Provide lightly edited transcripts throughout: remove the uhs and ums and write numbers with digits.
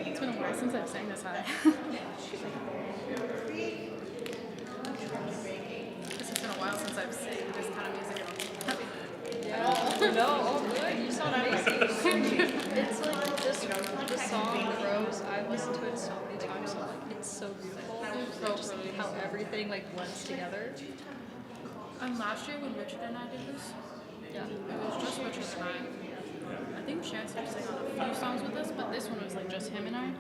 It's been a while since I've sang this high. This has been a while since I've sang this kind of music at all. Yeah. No, all good. You sound amazing. It's like this song, Rose, I've listened to it so many times. So like, it's so beautiful. So Just pretty. how everything like blends together. Last year when Richard and I did this, Yeah. it was just Richard and I think Chance had sang on a few songs with us, but this one was like just him and I.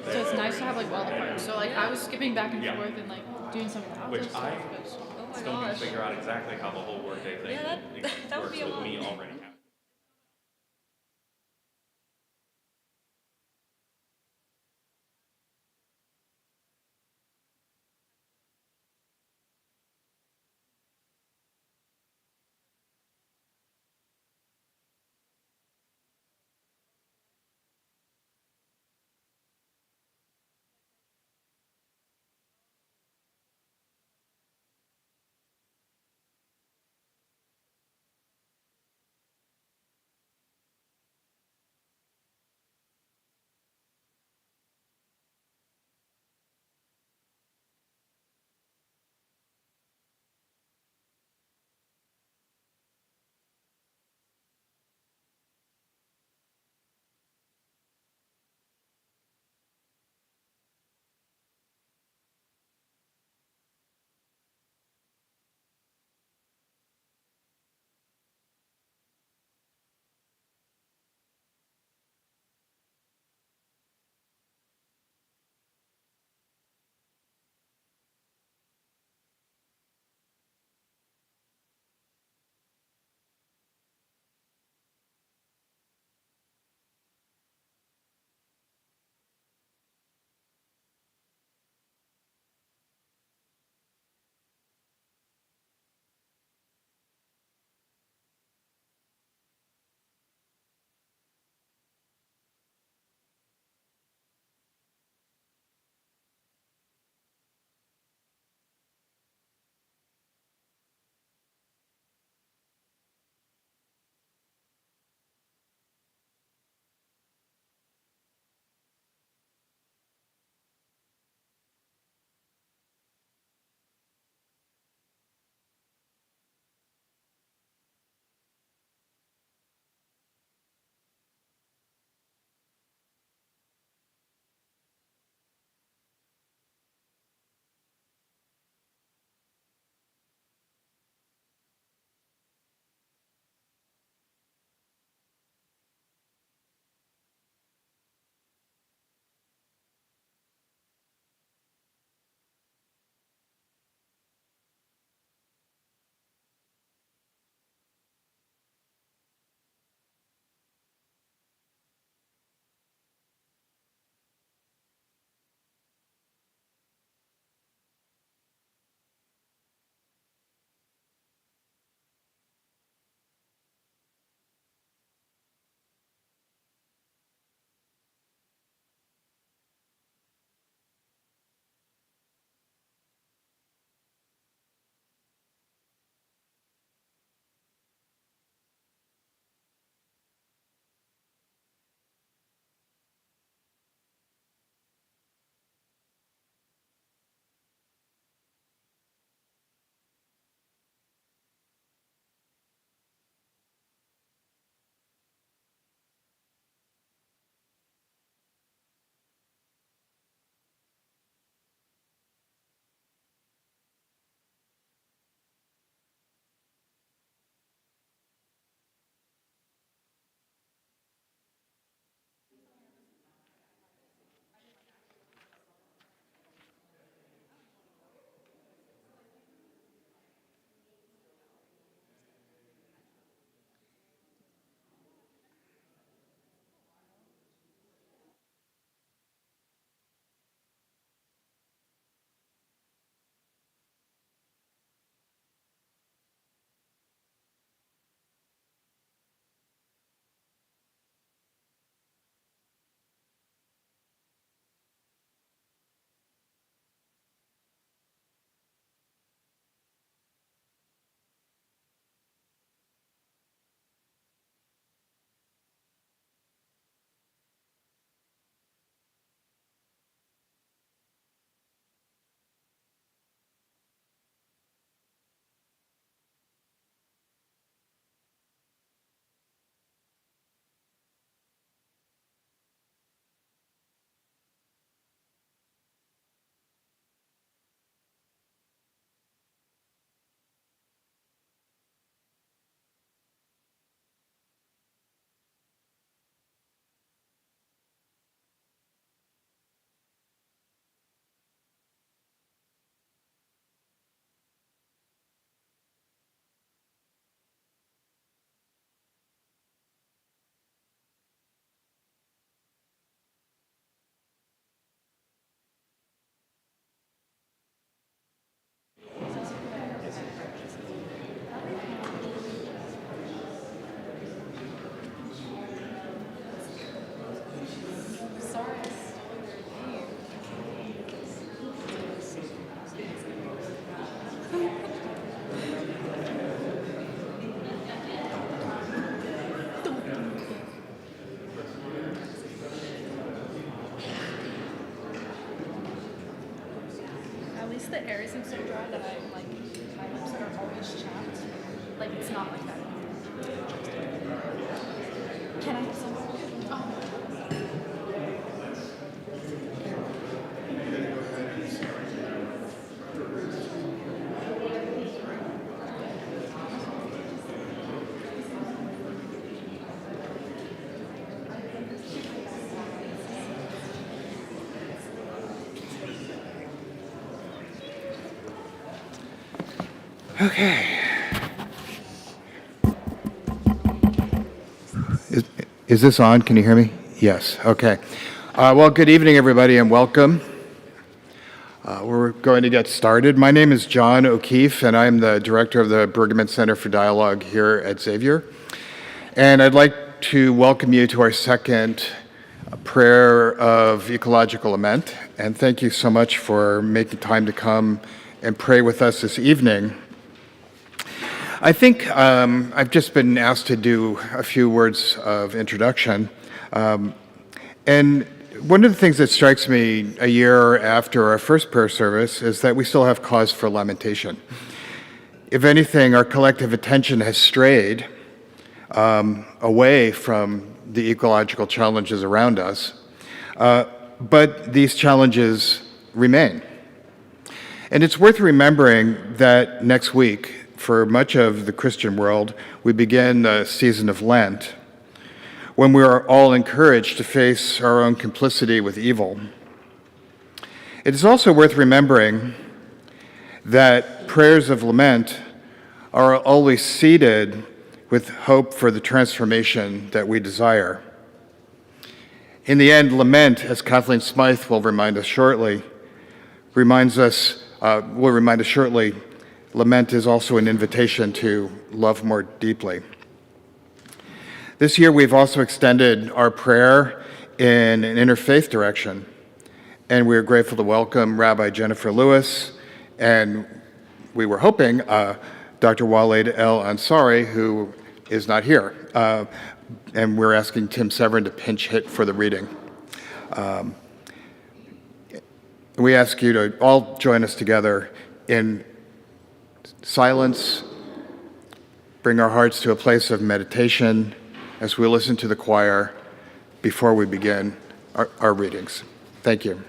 So it's nice to have like all the parts. So like I was skipping back and forth and like doing some without Which this I stuff. Oh my still need to gosh. figure out exactly how the whole workday thing Yeah, that would works be a with lot. me already. the air seems so dry that I like my lips are always chapped. Like it's not like that. Can I have some? Oh. Okay. Is this on? Can you hear me? Yes. Okay. Well, good evening, everybody, and welcome. We're going to get started. My name is John O'Keefe, and I'm the director of the Bergman Center for Dialogue here at Xavier. And I'd like to welcome you to our second prayer of ecological lament. And thank you so much for making time to come and pray with us this evening. I think I've just been asked to do a few words of introduction. And one of the things that strikes me a year after our first prayer service is that we still have cause for lamentation. If anything, our collective attention has strayed away from the ecological challenges around us, but these challenges remain. And it's worth remembering that next week, for much of the Christian world, we begin the season of Lent, when we are all encouraged to face our own complicity with evil. It is also worth remembering that prayers of lament are always seeded with hope for the transformation that we desire. In the end, lament, as Kathleen Smythe will remind us shortly, lament is also an invitation to love more deeply. This year, we've also extended our prayer in an interfaith direction, and we're grateful to welcome Rabbi Jennifer Lewis, and we were hoping Dr. Waleed El Ansari, who is not here, and we're asking Tim Severin to pinch hit for the reading. We ask you to all join us together in silence, bring our hearts to a place of meditation as we listen to the choir before we begin our readings. Thank you.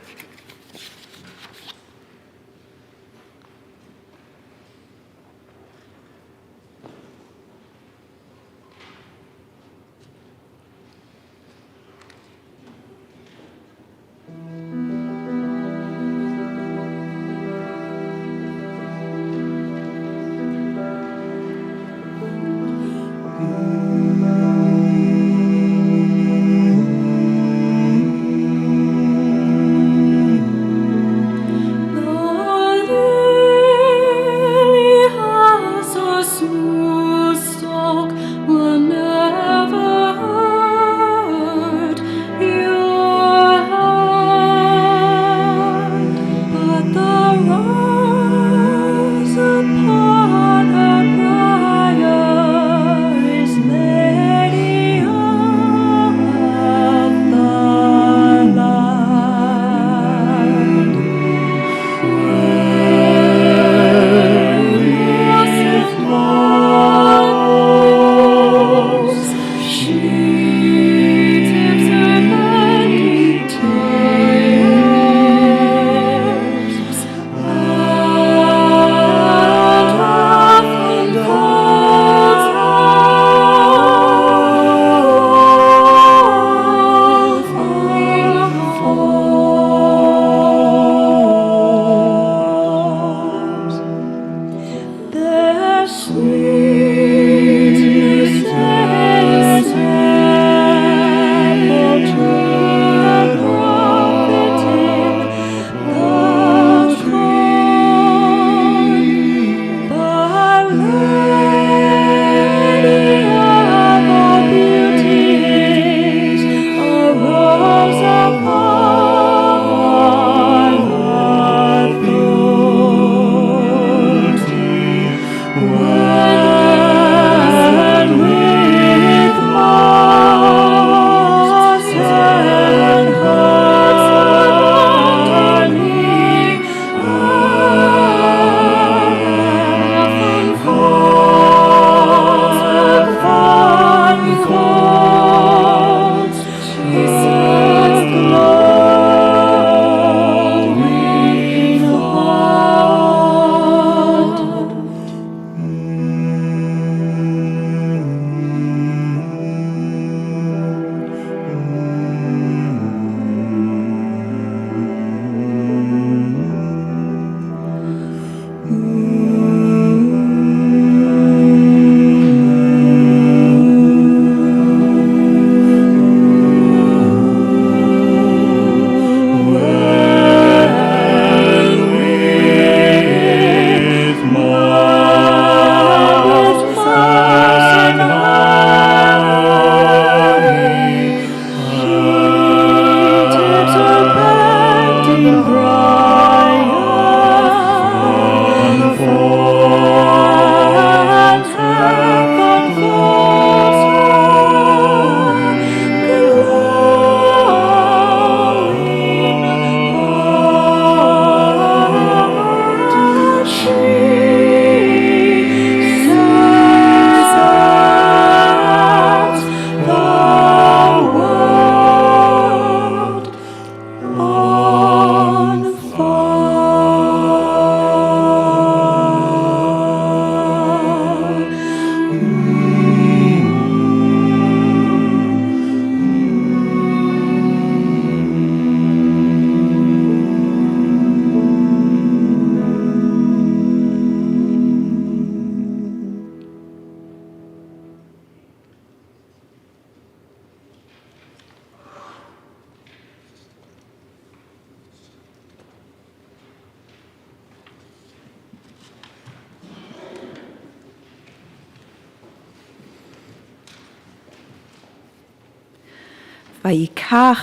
Vayikach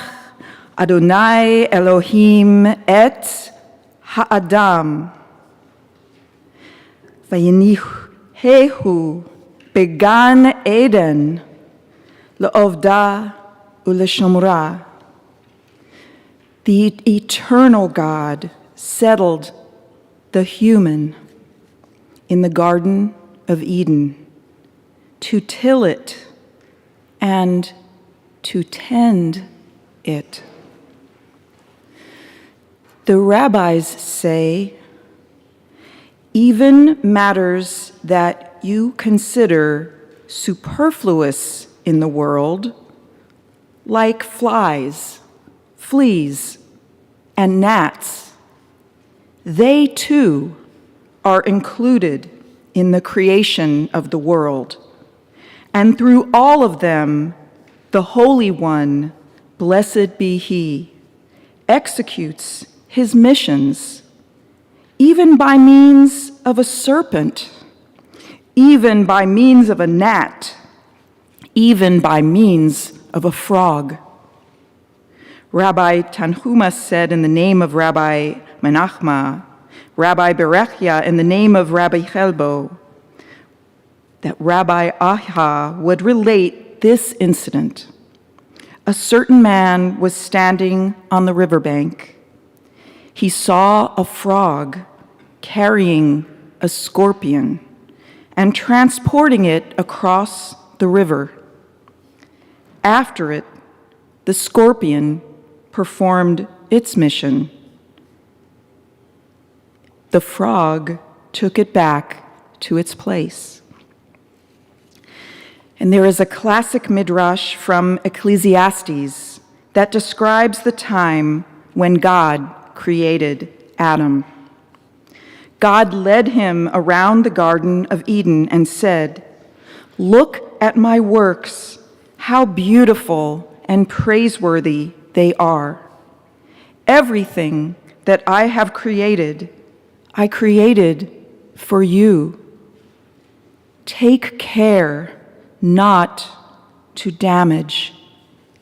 Adonai Elohim et ha'adam vayinihehu began Eden le'ovda u'leshomra. The eternal God settled the human in the Garden of Eden to till it and to tend it. The rabbis say, even matters that you consider superfluous in the world, like flies, fleas, and gnats, they too are included in the creation of the world. And through all of them, the Holy One, blessed be He, executes His missions, even by means of a serpent, even by means of a gnat, even by means of a frog. Rabbi Tanhuma said in the name of Rabbi Menachma, Rabbi Berechia in the name of Rabbi Chelbo, that Rabbi Aha would relate this incident. A certain man was standing on the riverbank. He saw a frog carrying a scorpion and transporting it across the river. After it, the scorpion performed its mission. The frog took it back to its place. And there is a classic midrash from Ecclesiastes that describes the time when God created Adam. God led him around the Garden of Eden and said, "Look at my works, how beautiful and praiseworthy they are. Everything that I have created, I created for you. Take care not to damage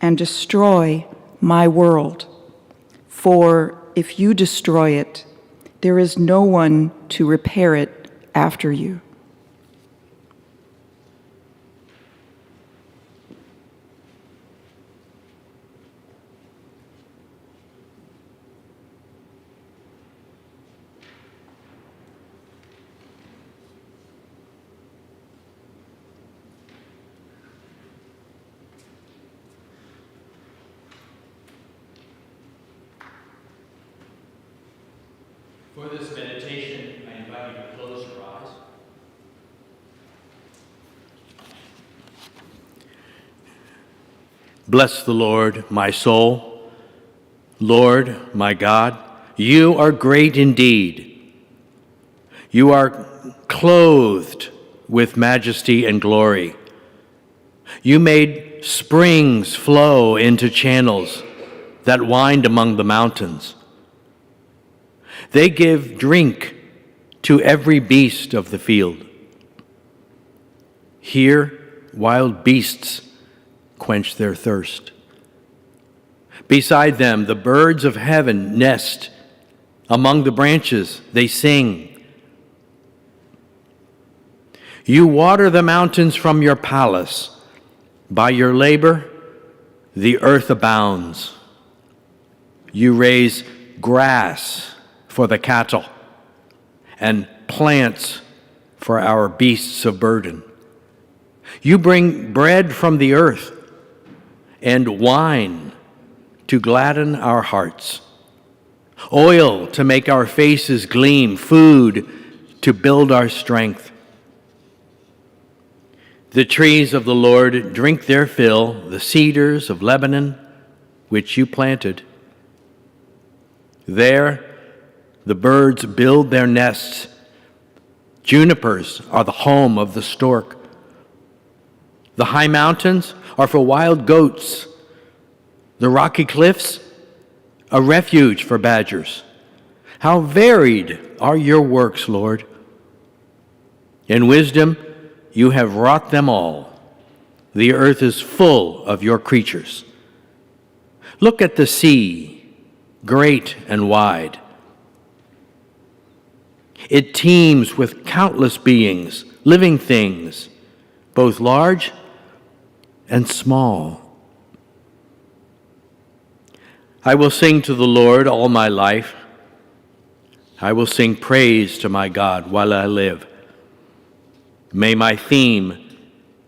and destroy my world, for if you destroy it, there is no one to repair it after you." For this meditation, I invite you to close your eyes. Bless the Lord, my soul. Lord, my God, you are great indeed. You are clothed with majesty and glory. You made springs flow into channels that wind among the mountains. They give drink to every beast of the field. Here, wild beasts quench their thirst. Beside them, the birds of heaven nest. Among the branches, they sing. You water the mountains from your palace. By your labor, the earth abounds. You raise grass for the cattle, and plants for our beasts of burden. You bring bread from the earth, and wine to gladden our hearts, oil to make our faces gleam, food to build our strength. The trees of the Lord drink their fill, the cedars of Lebanon, which you planted. There, the birds build their nests. Junipers are the home of the stork. The high mountains are for wild goats. The rocky cliffs, a refuge for badgers. How varied are your works, Lord. In wisdom, you have wrought them all. The earth is full of your creatures. Look at the sea, great and wide. It teems with countless beings, living things, both large and small. I will sing to the Lord all my life. I will sing praise to my God while I live. May my theme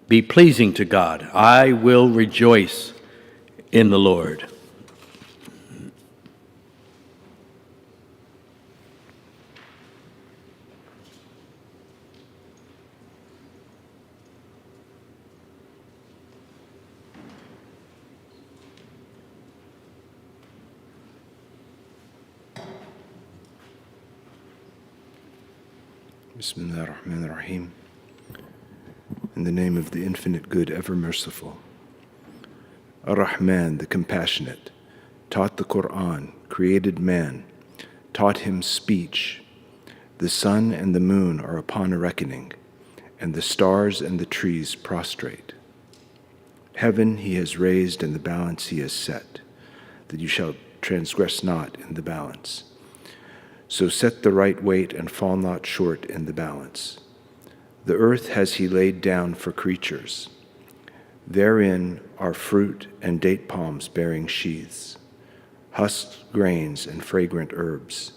be pleasing to God. I will rejoice in the Lord. Bismillah ar-Rahman ar-Rahim. In the name of the infinite good, ever merciful. Ar-Rahman, the compassionate, taught the Quran, created man, taught him speech. The sun and the moon are upon a reckoning, and the stars and the trees prostrate. Heaven he has raised, and the balance he has set, that you shall transgress not in the balance. So set the right weight and fall not short in the balance. The earth has he laid down for creatures. Therein are fruit and date palms bearing sheaths, husked grains and fragrant herbs.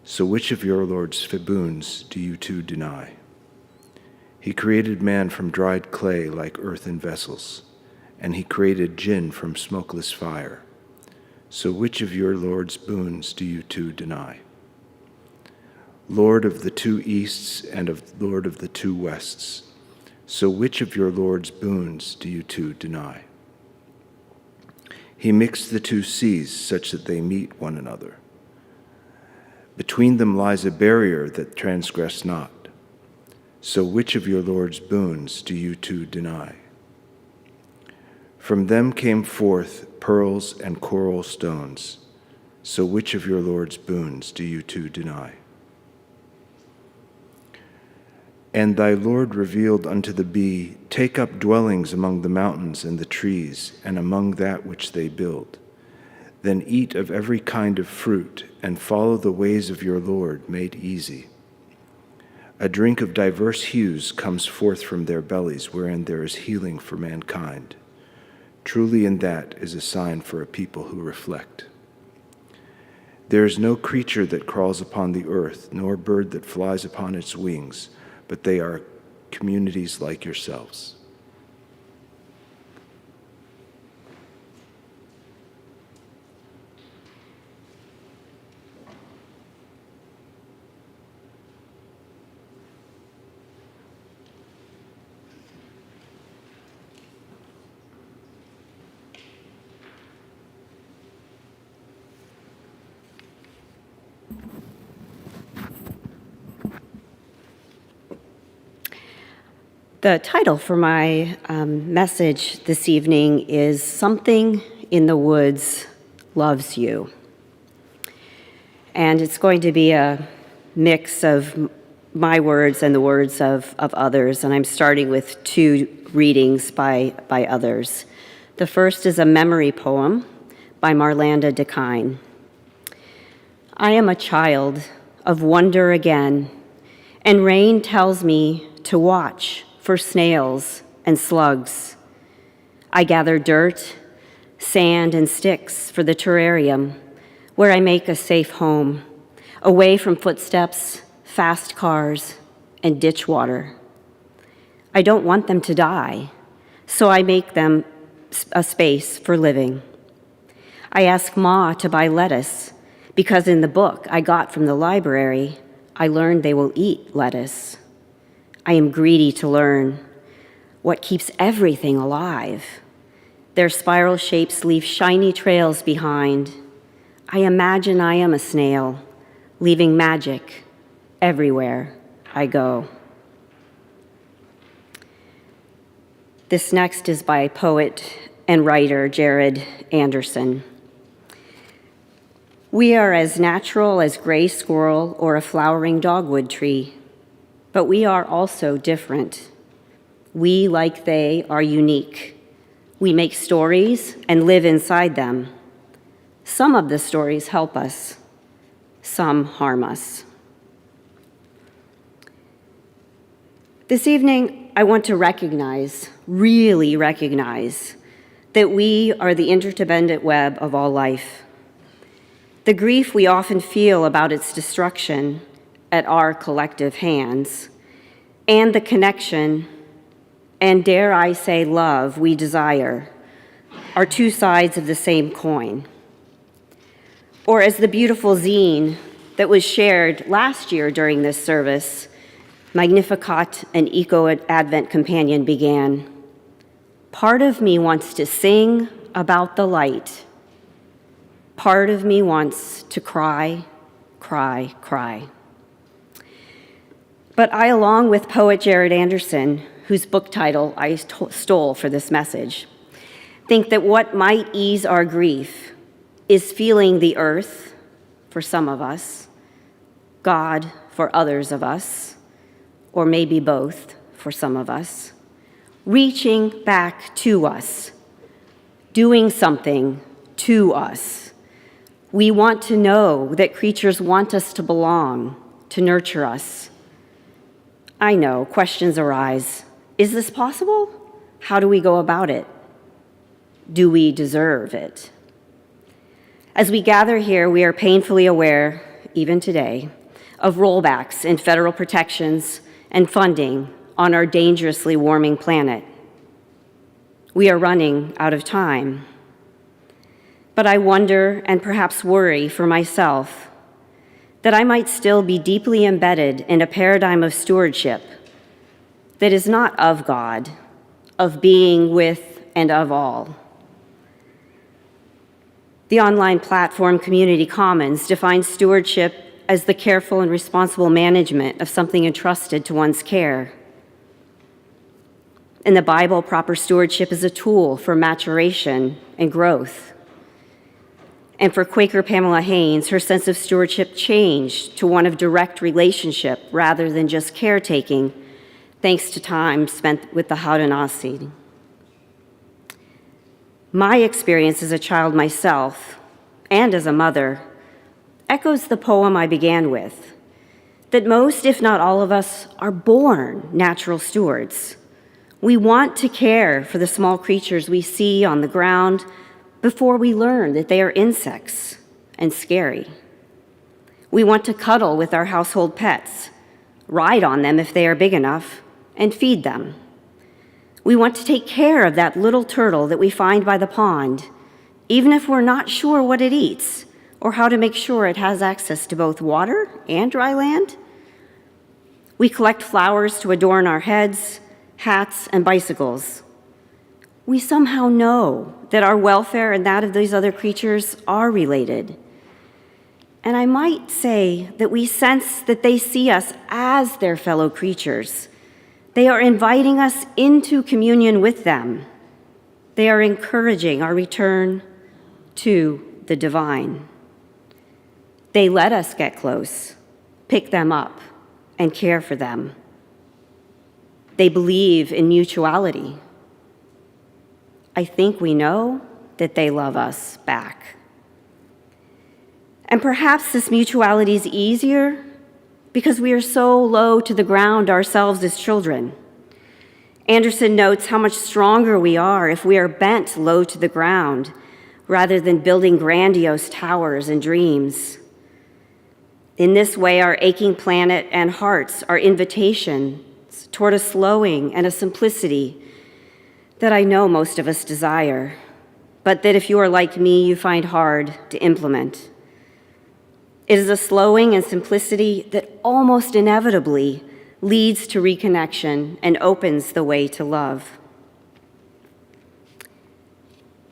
So which of your Lord's boons do you two deny? He created man from dried clay like earthen vessels, and he created jinn from smokeless fire. So which of your Lord's boons do you two deny? Lord of the two easts and Lord of the two wests, so which of your Lord's boons do you two deny? He mixed the two seas such that they meet one another. Between them lies a barrier that transgress not. So which of your Lord's boons do you two deny? From them came forth pearls and coral stones. So which of your Lord's boons do you two deny? And thy Lord revealed unto the bee, take up dwellings among the mountains and the trees, and among that which they build. Then eat of every kind of fruit, and follow the ways of your Lord made easy. A drink of diverse hues comes forth from their bellies, wherein there is healing for mankind. Truly in that is a sign for a people who reflect. There is no creature that crawls upon the earth, nor bird that flies upon its wings, but they are communities like yourselves. The title for my message this evening is Something in the Woods Loves You. And it's going to be a mix of my words and the words of others, and I'm starting with two readings by others. The first is a memory poem by Marlanda Dekine. I am a child of wonder again, and rain tells me to watch for snails and slugs. I gather dirt, sand, and sticks for the terrarium, where I make a safe home, away from footsteps, fast cars, and ditch water. I don't want them to die, so I make them a space for living. I ask Ma to buy lettuce, because in the book I got from the library, I learned they will eat lettuce. I am greedy to learn what keeps everything alive. Their spiral shapes leave shiny trails behind. I imagine I am a snail, leaving magic everywhere I go. This next is by poet and writer Jared Anderson. We are as natural as gray squirrel or a flowering dogwood tree, but we are also different. We, like they, are unique. We make stories and live inside them. Some of the stories help us, some harm us. This evening, I want to really recognize, that we are the interdependent web of all life. The grief we often feel about its destruction at our collective hands, and the connection, and dare I say love, we desire, are two sides of the same coin. Or as the beautiful zine that was shared last year during this service, Magnificat, an Eco-Advent companion, began, "Part of me wants to sing about the light. Part of me wants to cry, cry, cry." But I, along with poet Jared Anderson, whose book title I stole for this message, think that what might ease our grief is feeling the earth, for some of us, God for others of us, or maybe both for some of us, reaching back to us, doing something to us. We want to know that creatures want us to belong, to nurture us. I know questions arise. Is this possible? How do we go about it? Do we deserve it? As we gather here, we are painfully aware, even today, of rollbacks in federal protections and funding on our dangerously warming planet. We are running out of time. But I wonder, and perhaps worry for myself, that I might still be deeply embedded in a paradigm of stewardship that is not of God, of being with and of all. The online platform Community Commons defines stewardship as the careful and responsible management of something entrusted to one's care. In the Bible, proper stewardship is a tool for maturation and growth. And for Quaker Pamela Haynes, her sense of stewardship changed to one of direct relationship rather than just caretaking, thanks to time spent with the Haudenosaunee. My experience as a child myself, and as a mother, echoes the poem I began with, that most, if not all of us, are born natural stewards. We want to care for the small creatures we see on the ground before we learn that they are insects and scary. We want to cuddle with our household pets, ride on them if they are big enough, and feed them. We want to take care of that little turtle that we find by the pond, even if we're not sure what it eats or how to make sure it has access to both water and dry land. We collect flowers to adorn our heads, hats, and bicycles. We somehow know that our welfare and that of these other creatures are related. And I might say that we sense that they see us as their fellow creatures. They are inviting us into communion with them. They are encouraging our return to the divine. They let us get close, pick them up, and care for them. They believe in mutuality. I think we know that they love us back. And perhaps this mutuality is easier because we are so low to the ground ourselves as children. Anderson notes how much stronger we are if we are bent low to the ground rather than building grandiose towers and dreams. In this way, our aching planet and hearts are invitations toward a slowing and a simplicity that I know most of us desire, but that if you are like me, you find hard to implement. It is a slowing and simplicity that almost inevitably leads to reconnection and opens the way to love.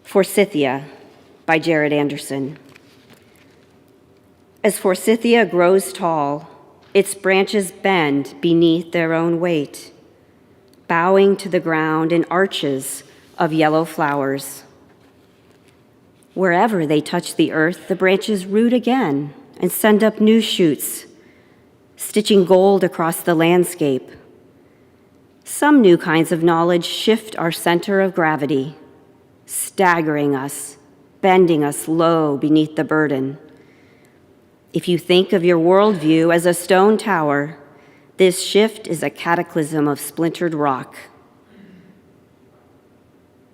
Forsythia by Jared Anderson. As forsythia grows tall, its branches bend beneath their own weight, bowing to the ground in arches of yellow flowers. Wherever they touch the earth, the branches root again and send up new shoots, stitching gold across the landscape. Some new kinds of knowledge shift our center of gravity, staggering us bending us low beneath the burden. If you think of your worldview as a stone tower, this shift is a cataclysm of splintered rock.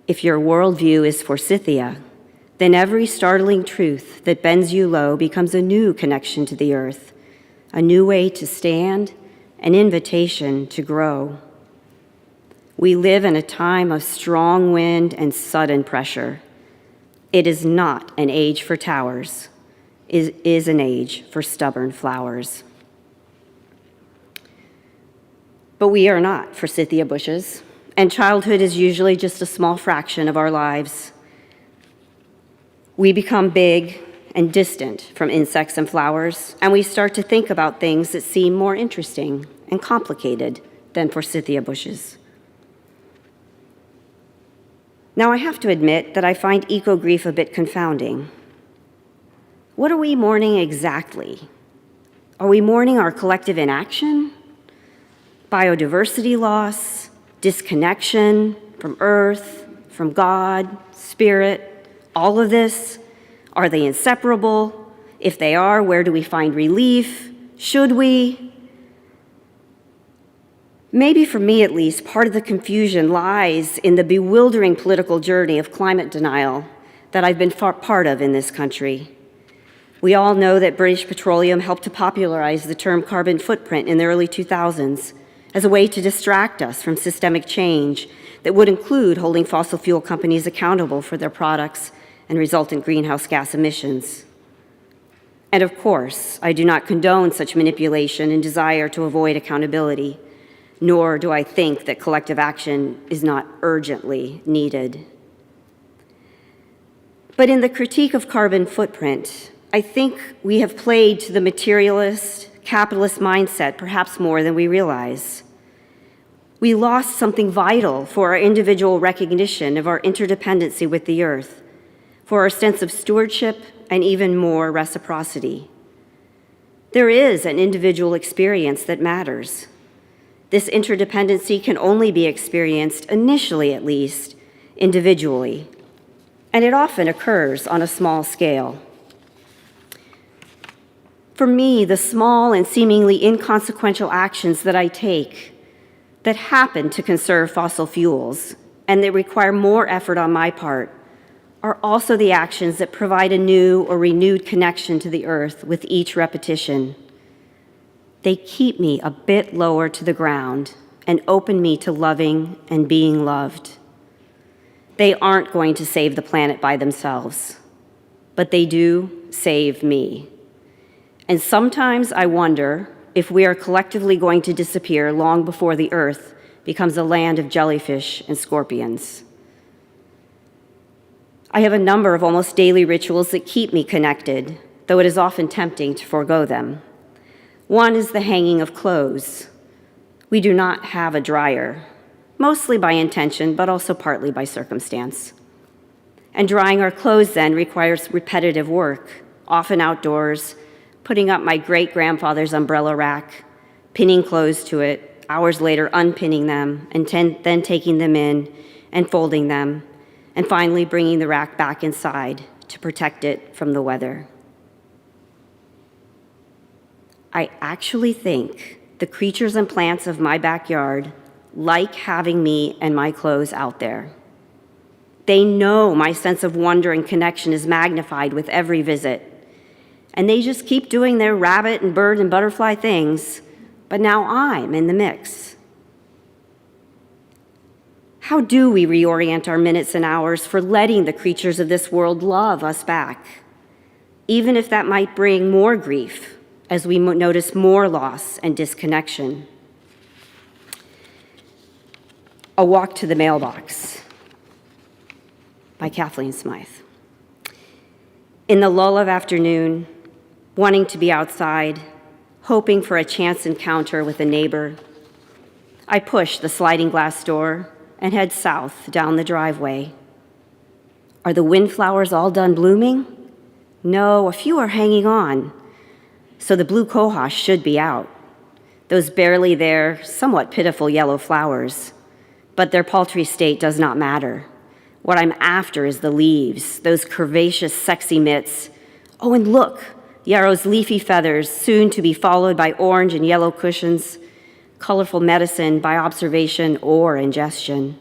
If your worldview is forsythia, then every startling truth that bends you low becomes a new connection to the earth, a new way to stand, an invitation to grow. We live in a time of strong wind and sudden pressure. It is not an age for towers. It is an age for stubborn flowers. But we are not forsythia bushes, and childhood is usually just a small fraction of our lives. We become big and distant from insects and flowers, and we start to think about things that seem more interesting and complicated than forsythia bushes. Now, I have to admit that I find eco-grief a bit confounding. What are we mourning exactly? Are we mourning our collective inaction? Biodiversity loss? Disconnection from Earth, from God, Spirit? All of this? Are they inseparable? If they are, where do we find relief? Should we? Maybe for me at least, part of the confusion lies in the bewildering political journey of climate denial that I've been part of in this country. We all know that British Petroleum helped to popularize the term carbon footprint in the early 2000s as a way to distract us from systemic change that would include holding fossil fuel companies accountable for their products and resultant greenhouse gas emissions. And of course, I do not condone such manipulation and desire to avoid accountability, nor do I think that collective action is not urgently needed. But in the critique of carbon footprint, I think we have played to the materialist, capitalist mindset perhaps more than we realize. We lost something vital for our individual recognition of our interdependency with the earth, for our sense of stewardship, and even more reciprocity. There is an individual experience that matters. This interdependency can only be experienced, initially at least, individually, and it often occurs on a small scale. For me, the small and seemingly inconsequential actions that I take that happen to conserve fossil fuels and that require more effort on my part are also the actions that provide a new or renewed connection to the earth with each repetition. They keep me a bit lower to the ground and open me to loving and being loved. They aren't going to save the planet by themselves, but they do save me. And sometimes I wonder if we are collectively going to disappear long before the earth becomes a land of jellyfish and scorpions. I have a number of almost daily rituals that keep me connected, though it is often tempting to forego them. One is the hanging of clothes. We do not have a dryer, mostly by intention, but also partly by circumstance. And drying our clothes then requires repetitive work, often outdoors, putting up my great-grandfather's umbrella rack, pinning clothes to it, hours later unpinning them, and then taking them in and folding them, and finally bringing the rack back inside to protect it from the weather. I actually think the creatures and plants of my backyard like having me and my clothes out there. They know my sense of wonder and connection is magnified with every visit, and they just keep doing their rabbit and bird and butterfly things, but now I'm in the mix. How do we reorient our minutes and hours for letting the creatures of this world love us back, even if that might bring more grief as we notice more loss and disconnection? A Walk to the Mailbox by Kathleen Smythe. In the lull of afternoon, wanting to be outside, hoping for a chance encounter with a neighbor, I push the sliding glass door and head south down the driveway. Are the windflowers all done blooming? No, a few are hanging on. So the blue cohosh should be out. Those barely there, somewhat pitiful yellow flowers. But their paltry state does not matter. What I'm after is the leaves, those curvaceous, sexy mitts. Oh, and look, yarrow's leafy feathers, soon to be followed by orange and yellow cushions, colorful medicine by observation or ingestion.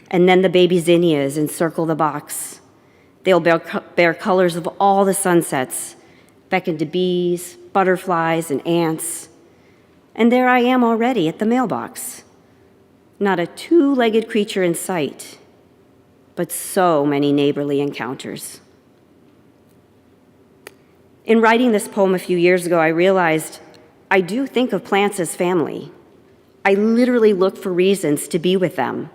And then the baby zinnias encircle the box. They'll bear colors of all the sunsets, beckon to bees, butterflies, and ants. And there I am already at the mailbox. Not a two-legged creature in sight, but so many neighborly encounters. In writing this poem a few years ago, I realized I do think of plants as family. I literally look for reasons to be with them,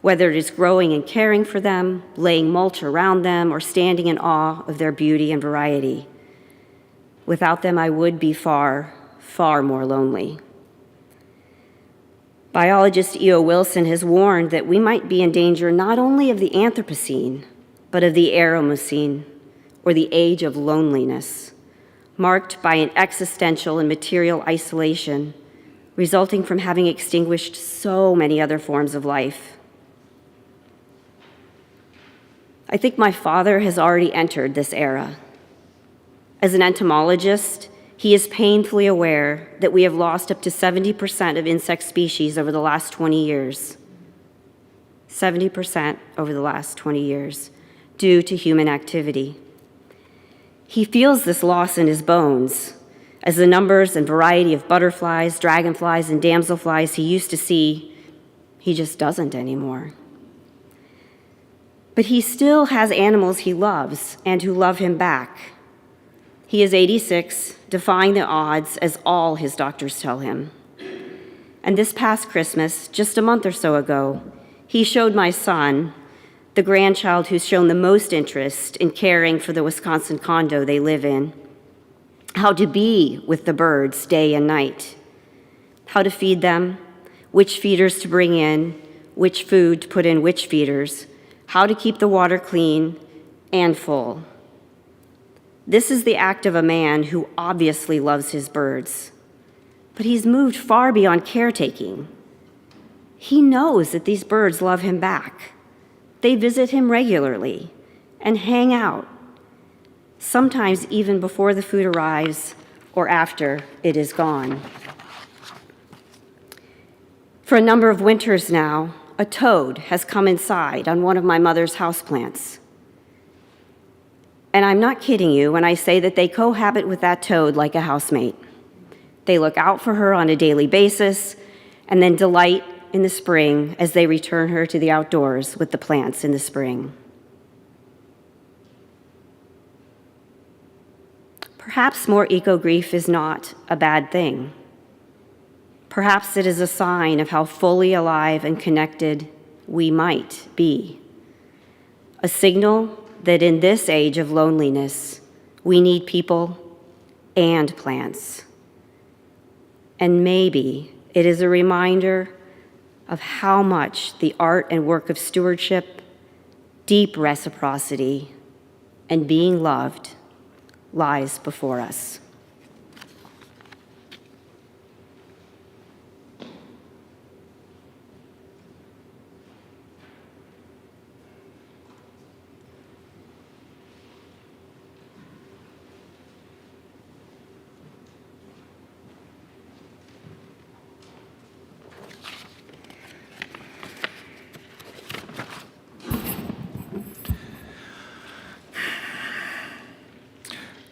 whether it is growing and caring for them, laying mulch around them, or standing in awe of their beauty and variety. Without them, I would be far, far more lonely. Biologist E.O. Wilson has warned that we might be in danger not only of the Anthropocene, but of the Eremocene, or the age of loneliness, marked by an existential and material isolation resulting from having extinguished so many other forms of life. I think my father has already entered this era. As an entomologist, he is painfully aware that we have lost up to 70% of insect species over the last 20 years. 70% over the last 20 years, due to human activity. He feels this loss in his bones, as the numbers and variety of butterflies, dragonflies, and damselflies he used to see, he just doesn't anymore. But he still has animals he loves and who love him back. He is 86, defying the odds, as all his doctors tell him. And this past Christmas, just a month or so ago, he showed my son, the grandchild who's shown the most interest in caring for the Wisconsin condo they live in, how to be with the birds day and night, how to feed them, which feeders to bring in, which food to put in which feeders, how to keep the water clean and full. This is the act of a man who obviously loves his birds, but he's moved far beyond caretaking. He knows that these birds love him back. They visit him regularly and hang out, sometimes even before the food arrives or after it is gone. For a number of winters now, a toad has come inside on one of my mother's houseplants. And I'm not kidding you when I say that they cohabit with that toad like a housemate. They look out for her on a daily basis and then delight in the spring as they return her to the outdoors with the plants in the spring. Perhaps more eco-grief is not a bad thing. Perhaps it is a sign of how fully alive and connected we might be. A signal that in this age of loneliness, we need people and plants. And maybe it is a reminder of how much the art and work of stewardship, deep reciprocity, and being loved lies before us.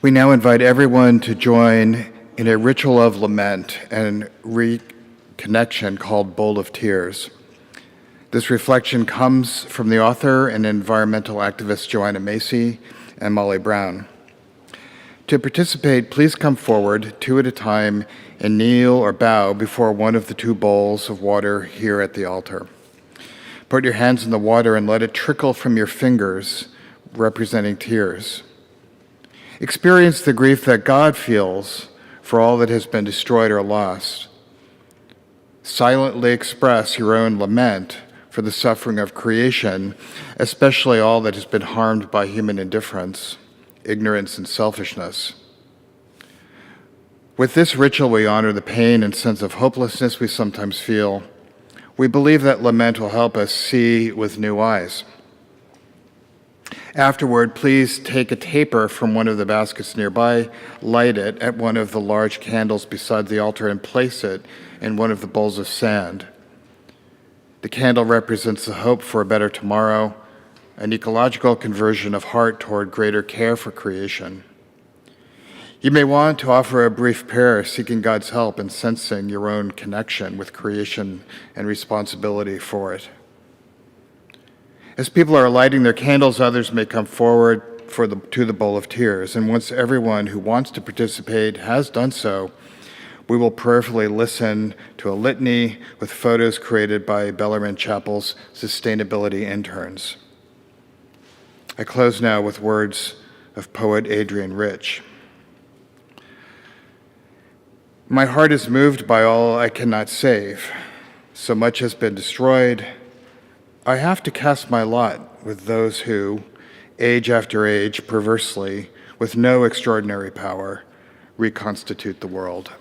We now invite everyone to join in a ritual of lament and reconnection called Bowl of Tears. This reflection comes from the author and environmental activist Joanna Macy and Molly Brown. To participate, please come forward, two at a time, and kneel or bow before one of the two bowls of water here at the altar. Put your hands in the water and let it trickle from your fingers, representing tears. Experience the grief that God feels for all that has been destroyed or lost. Silently express your own lament for the suffering of creation, especially all that has been harmed by human indifference, ignorance, and selfishness. With this ritual, we honor the pain and sense of hopelessness we sometimes feel. We believe that lament will help us see with new eyes. Afterward, please take a taper from one of the baskets nearby, light it at one of the large candles beside the altar, and place it in one of the bowls of sand. The candle represents the hope for a better tomorrow, an ecological conversion of heart toward greater care for creation. You may want to offer a brief prayer seeking God's help in sensing your own connection with creation and responsibility for it. As people are lighting their candles, others may come forward to the bowl of tears. And once everyone who wants to participate has done so, we will prayerfully listen to a litany with photos created by Bellarmine Chapel's sustainability interns. I close now with words of poet Adrian Rich. My heart is moved by all I cannot save. So much has been destroyed. I have to cast my lot with those who, age after age, perversely, with no extraordinary power, reconstitute the world.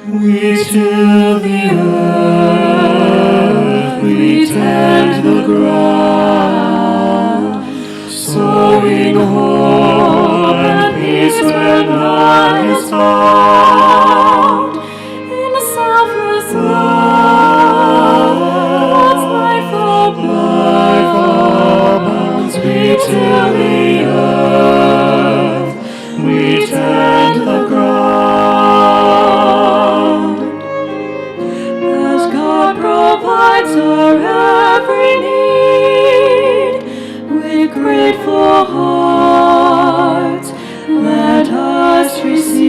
We till the earth, we tend the ground, sowing hope and peace where none is found. In a selfless love, God's life abounds. We till the earth, we tend the ground. Provides our every need. With grateful hearts, let us receive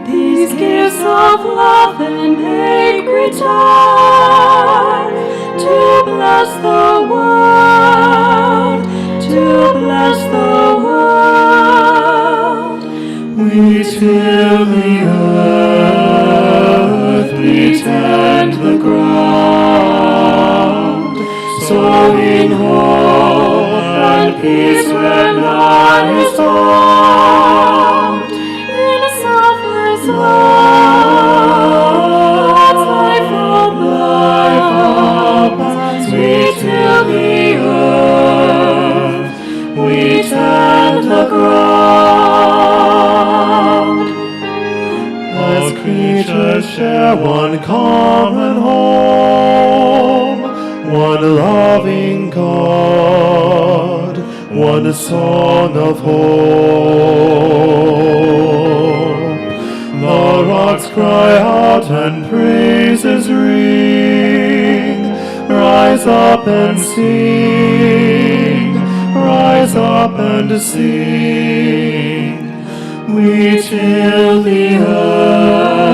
these gifts of love and make return to bless the world, to bless the world. We till the earth, we tend the ground, sowing hope and peace where none is found. In a selfless love, God's life abounds. We till the earth, we tend the ground. As creatures share one common home, one loving God, one song of hope. The rocks cry out and praises ring. Rise up and sing, rise up and sing. We till the earth,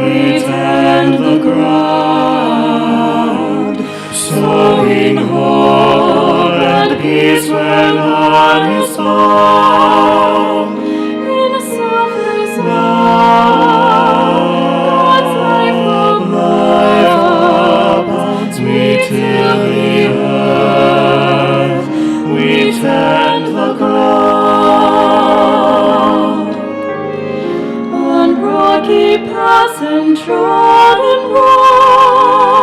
we tend the ground, sowing hope and peace where none is found. In a selfless love, God's life abounds. We till the earth, we tend the ground. On rocky paths and trodden roads,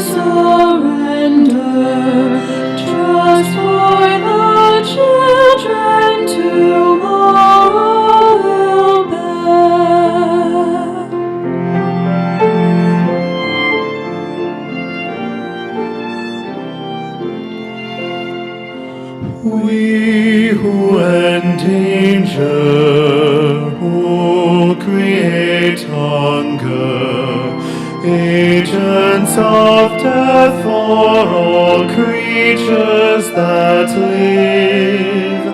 surrender, trust for the children tomorrow will bear. We who endanger, who create hunger, agents of death for all creatures that live,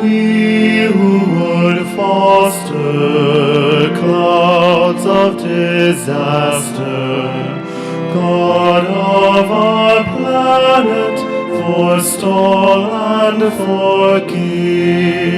we who would foster clouds of disaster, God of our planet, forestall and forgive.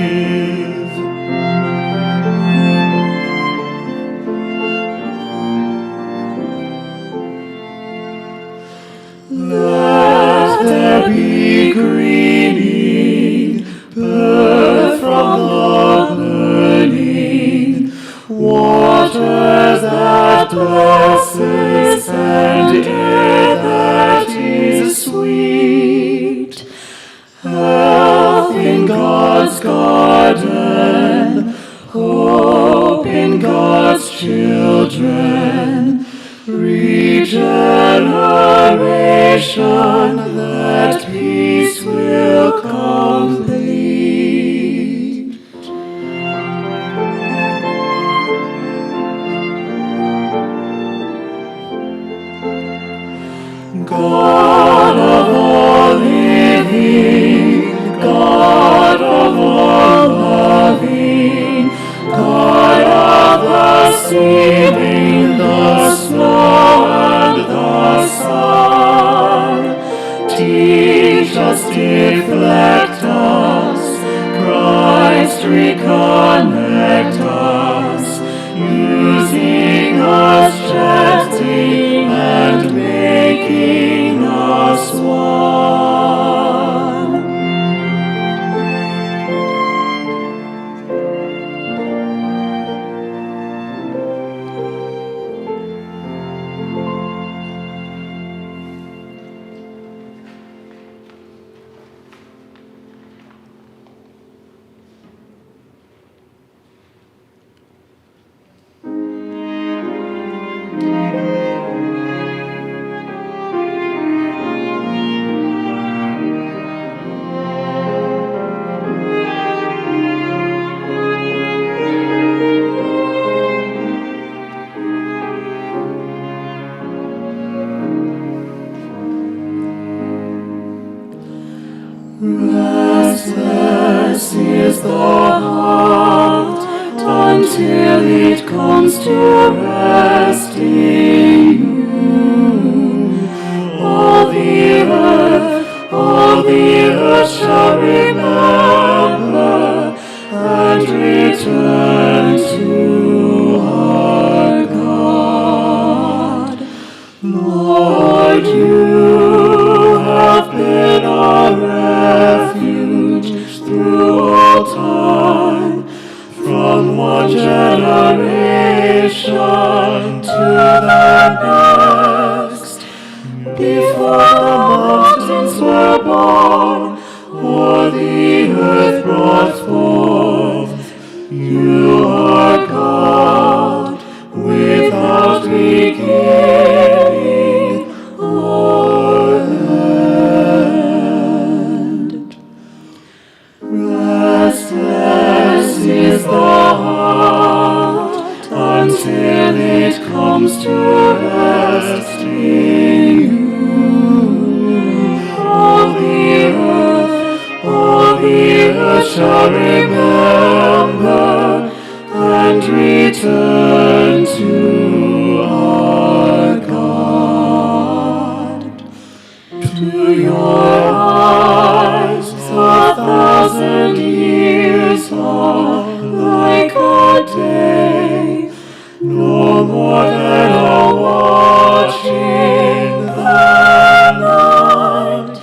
Let there be greening, birth from the burning, waters that blesses and air that is sweet, health in God's garden, hope in God's children, regeneration that peace will complete. God of all living, God of all loving, God of the seeding, the snow and the sun, teach us, deflect us, Christ reconnect us, using us gently and making us one. Restless is the heart until it comes to rest in you. All the earth shall remember and return to our God. Lord, you have been our refuge through all time, from one generation to the next. Before the mountains were born, or the earth brought forth, you are God, without beginning or end. Restless is the heart until it comes to rest in you. All the earth shall remember and return to our God. To your eyes 1,000 years are like a day, no more than a watch in the night.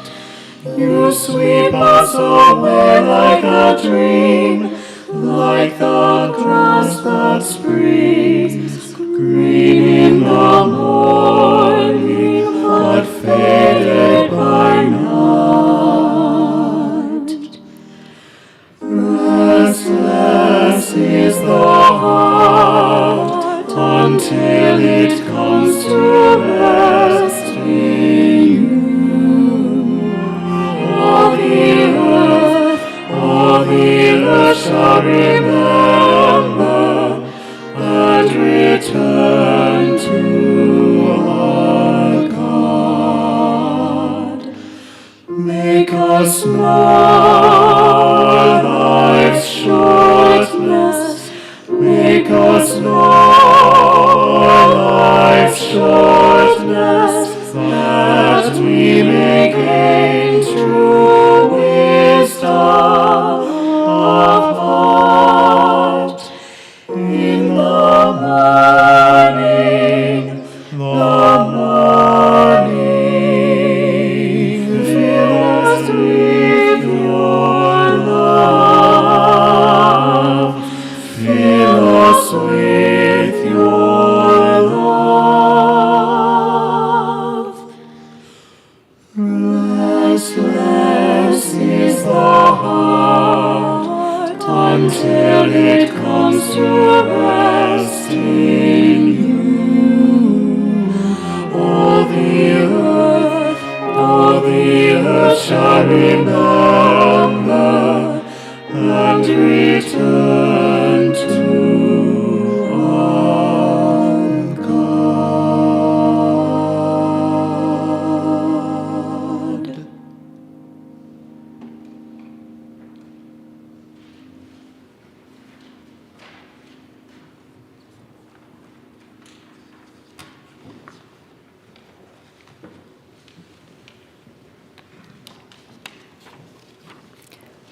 You sweep us away like a dream, like the grass that springs green in the morning, like Make us know life's shortness. Make us know life's shortness, that we may gain true wisdom of heart. In the morning, fill us with your love. Fill us with your love. Restless is the heart until it comes to rest in you. All the earth shall remember and return to our God.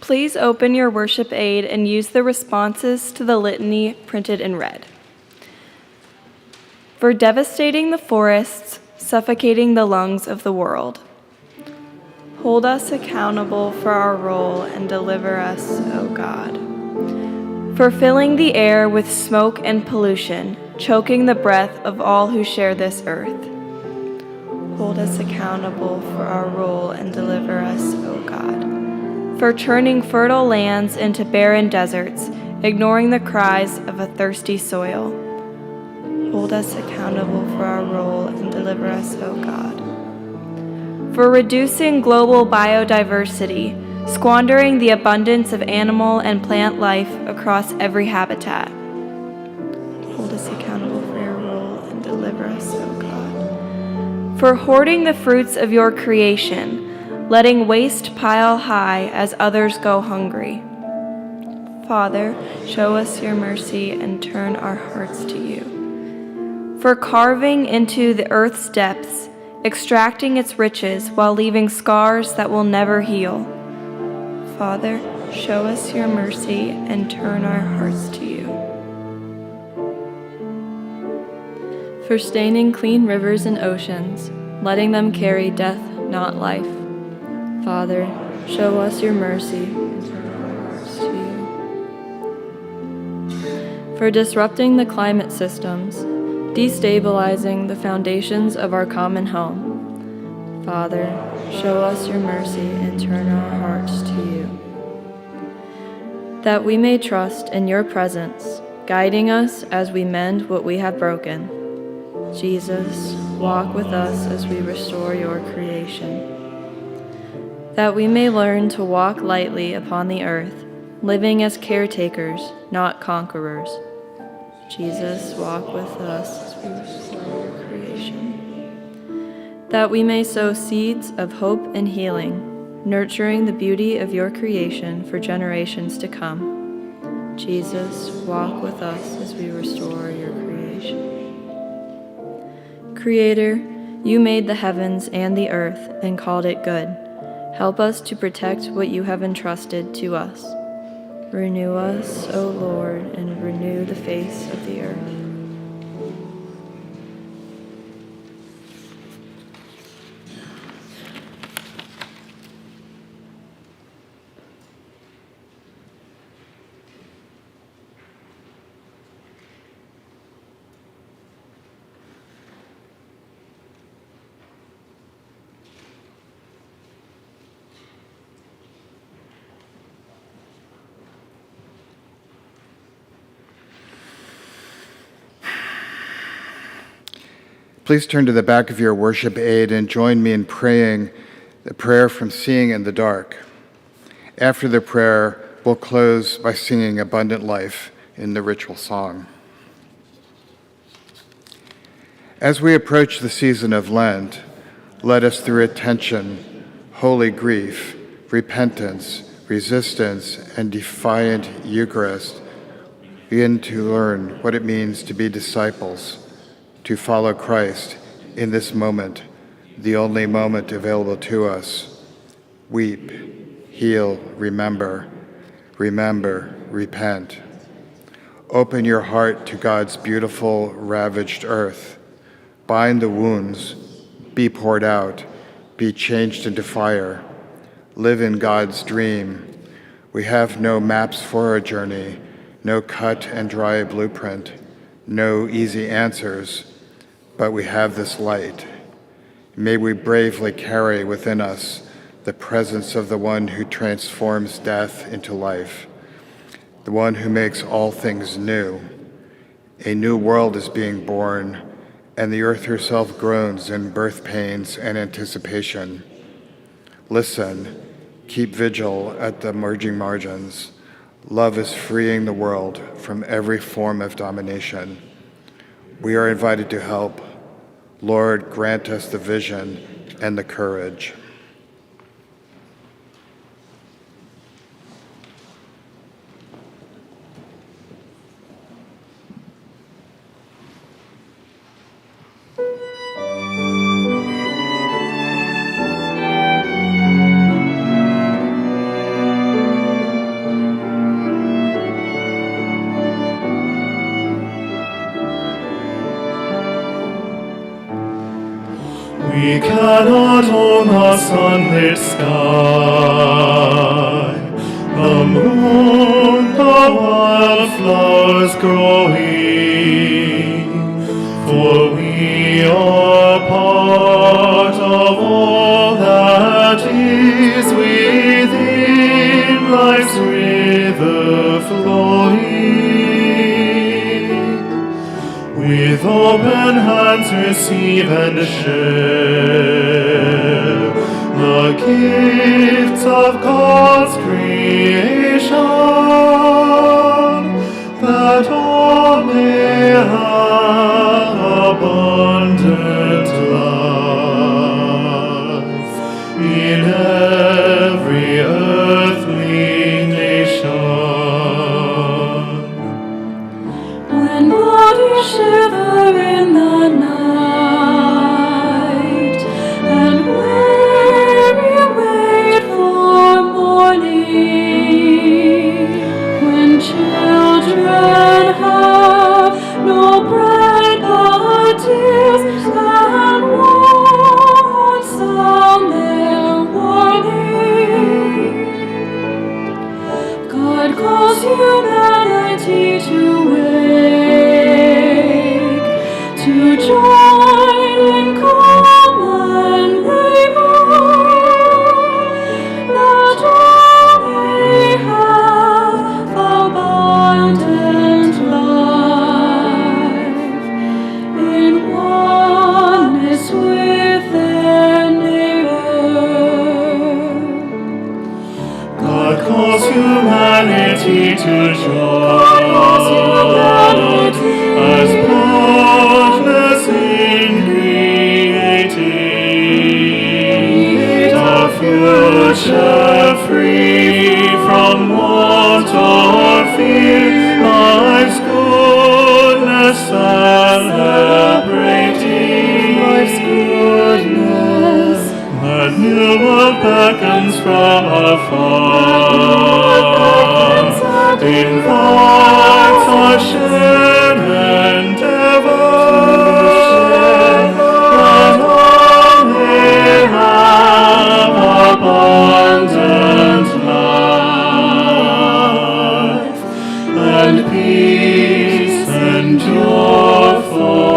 Please open your worship aid and use the responses to the litany printed in red. For devastating the forests, suffocating the lungs of the world. Hold us accountable for our role and deliver us, O God. For filling the air with smoke and pollution, choking the breath of all who share this earth. Hold us accountable for our role and deliver us, O God. For turning fertile lands into barren deserts, ignoring the cries of a thirsty soil. Hold us accountable for our role and deliver us, O God. For reducing global biodiversity, squandering the abundance of animal and plant life across every habitat. Hold us accountable for your role and deliver us, O God. For hoarding the fruits of your creation, letting waste pile high as others go hungry. Father, show us your mercy and turn our hearts to you. For carving into the earth's depths, extracting its riches while leaving scars that will never heal. Father, show us your mercy and turn our hearts to you. For staining clean rivers and oceans, letting them carry death, not life. Father, show us your mercy and turn our hearts to you. For disrupting the climate systems, destabilizing the foundations of our common home. Father, show us your mercy and turn our hearts to you. That we may trust in your presence, guiding us as we mend what we have broken. Jesus, walk with us as we restore your creation. That we may learn to walk lightly upon the earth, living as caretakers, not conquerors. Jesus, walk with us as we restore your creation. That we may sow seeds of hope and healing, nurturing the beauty of your creation for generations to come. Jesus, walk with us as we restore your creation. Creator, you made the heavens and the earth and called it good. Help us to protect what you have entrusted to us. Renew us, O Lord, and renew the face of the earth. Please turn to the back of your worship aid and join me in praying the prayer from Seeing in the Dark. After the prayer, we'll close by singing Abundant Life in the ritual song. As we approach the season of Lent, let us, through attention, holy grief, repentance, resistance, and defiant Eucharist, begin to learn what it means to be disciples, to follow Christ in this moment, the only moment available to us. Weep, heal, remember, repent. Open your heart to God's beautiful, ravaged earth. Bind the wounds, be poured out, be changed into fire. Live in God's dream. We have no maps for our journey, no cut and dry blueprint, no easy answers, but we have this light. May we bravely carry within us the presence of the one who transforms death into life, the one who makes all things new. A new world is being born, and the earth herself groans in birth pains and anticipation. Listen, keep vigil at the emerging margins. Love is freeing the world from every form of domination. We are invited to help. Lord, grant us the vision and the courage. We cannot own the sunlit sky, the moon, the wildflowers growing, for we are part of all that is within life's river flowing. With open hands receive and share the gifts of God's creation, that all may have abundant life in every earthly nation. When bodies shiver in the night, and weary wait for morning, when children have no bread but tears, and won't sound their warning, God calls humanity to wake, to join in common labor, that all may have abundant life in oneness with their neighbor. God calls humanity to join as partners in creating a future free from want or fear, life's goodness celebrating life's goodness. The new world beckons from afar, invites our shared endeavor, that all may have abundant life, and peace endure forever.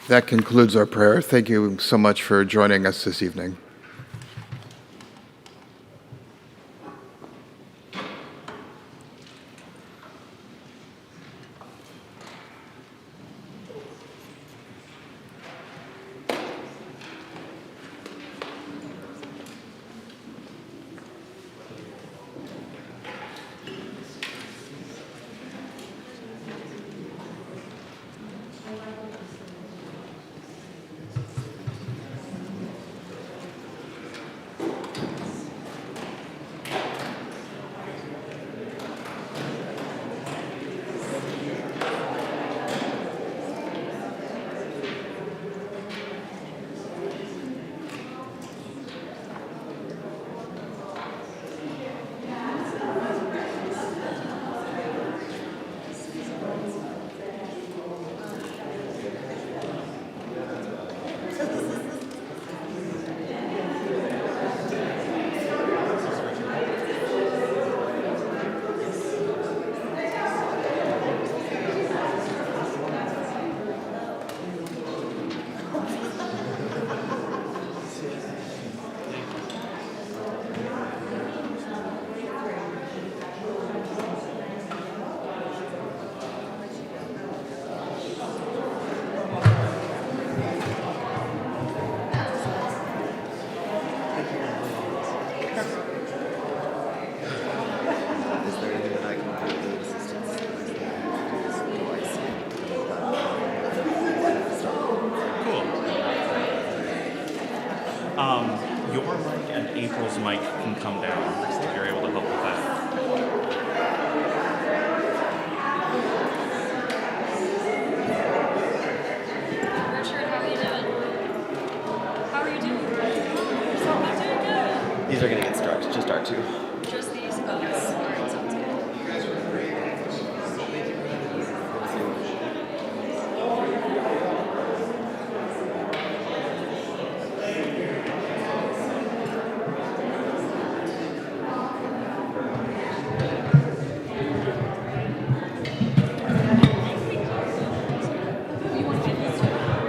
That concludes our prayer. Thank you so much for joining us this evening. your mic and April's mic can come down if you're able to help with that. Richard, how are you doing? How are you doing? I'm doing good. These are going to get started, just our two. Just these? Oh, yes. All right, sounds good.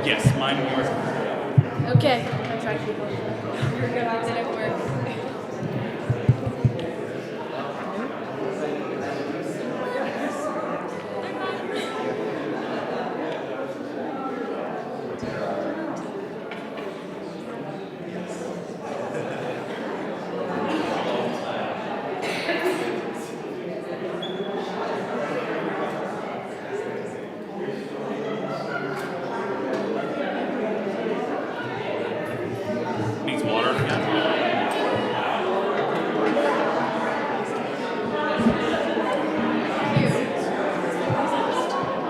Yes, mine and yours. Okay. I tried to do it. You're good. Did it work? Needs water again.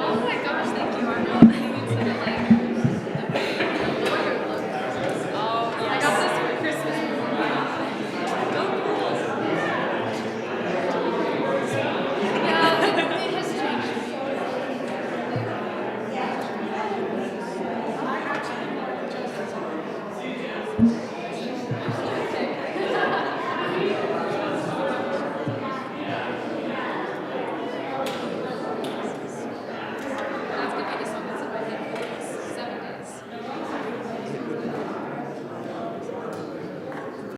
Oh my gosh, thank you, Arnold. I need to like Oh, I got this for Christmas. Oh, cool. Yeah, it has changed.